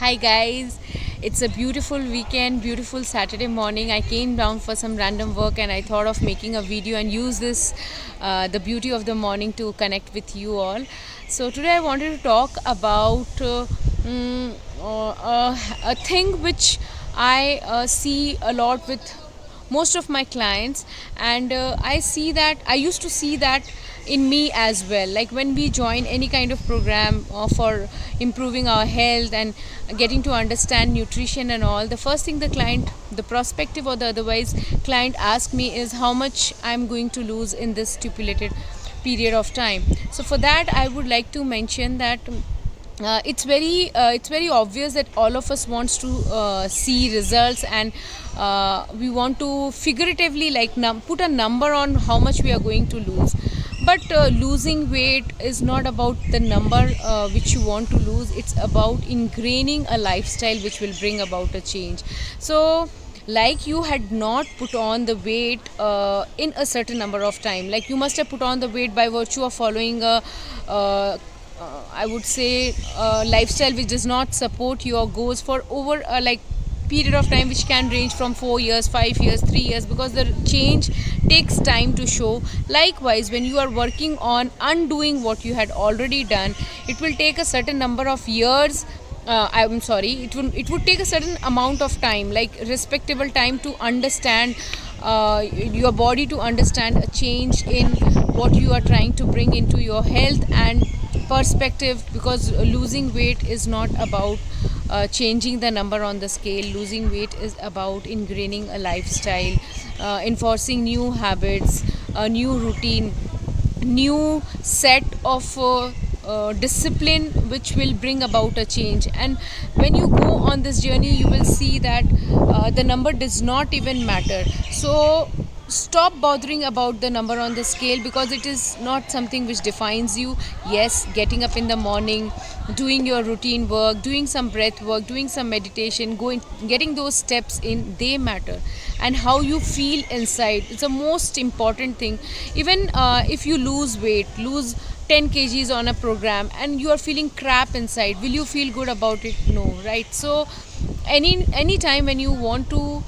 Hi guys, it's a beautiful weekend, beautiful Saturday morning. I came down for some random work and I thought of making a video and use this, the beauty of the morning, to connect with you all. So today I wanted to talk about a thing which I see a lot with most of my clients, and I used to see that in me as well. Like when we join any kind of program for improving our health and getting to understand nutrition and all, the first thing the prospective or the otherwise client asks me is how much I'm going to lose in this stipulated period of time. So for that I would like to mention that it's very obvious that all of us wants to see results, and we want to figuratively like put a number on how much we are going to lose. But losing weight is not about the number which you want to lose. It's about ingraining a lifestyle which will bring about a change. So like you had not put on the weight in a certain number of time, like you must have put on the weight by virtue of following a I would say lifestyle which does not support your goals for over like period of time which can range from 4 years, 5 years, 3 years, because the change takes time to show. Likewise, when you are working on undoing what you had already done, it will take a certain number of years. I'm sorry, it would take a certain amount of time, like respectable time, to understand your body, to understand a change in what you are trying to bring into your health and perspective. Because losing weight is not about changing the number on the scale. Losing weight is about ingraining a lifestyle, enforcing new habits, a new routine, new set of discipline which will bring about a change. And when you go on this journey, you will see that the number does not even matter. So stop bothering about the number on the scale, because it is not something which defines you. Yes, getting up in the morning, doing your routine work, doing some breath work, doing some meditation, going getting those steps in, they matter. And how you feel inside is the most important thing. Even if you lose weight, lose 10 kgs on a program, and you are feeling crap inside, will you feel good about it? No, right? So any time when you want to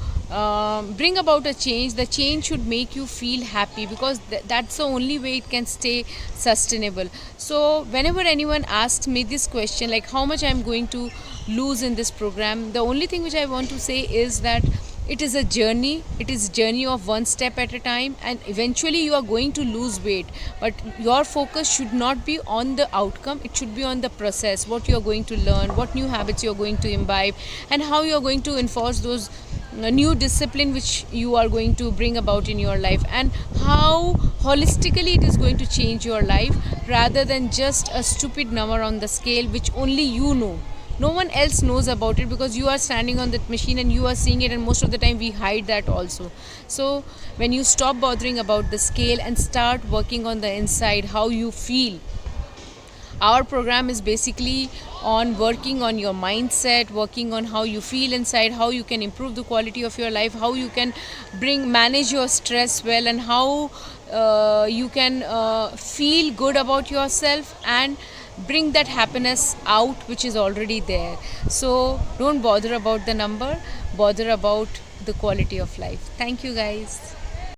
bring about a change, the change should make you feel happy, because that's the only way it can stay sustainable. So whenever anyone asks me this question, like how much I'm going to lose in this program, the only thing which I want to say is that it is a journey. It is a journey of one step at a time, and eventually you are going to lose weight. But your focus should not be on the outcome, it should be on the process, what you are going to learn, what new habits you are going to imbibe, and how you are going to enforce those new discipline which you are going to bring about in your life, and how holistically it is going to change your life, rather than just a stupid number on the scale which only you know. No one else knows about it, because you are standing on that machine and you are seeing it, and most of the time we hide that also. So when you stop bothering about the scale and start working on the inside, how you feel, our program is basically on working on your mindset, working on how you feel inside, how you can improve the quality of your life, how you can manage your stress well, and how you can feel good about yourself and bring that happiness out which is already there. So don't bother about the number, bother about the quality of life. Thank you guys.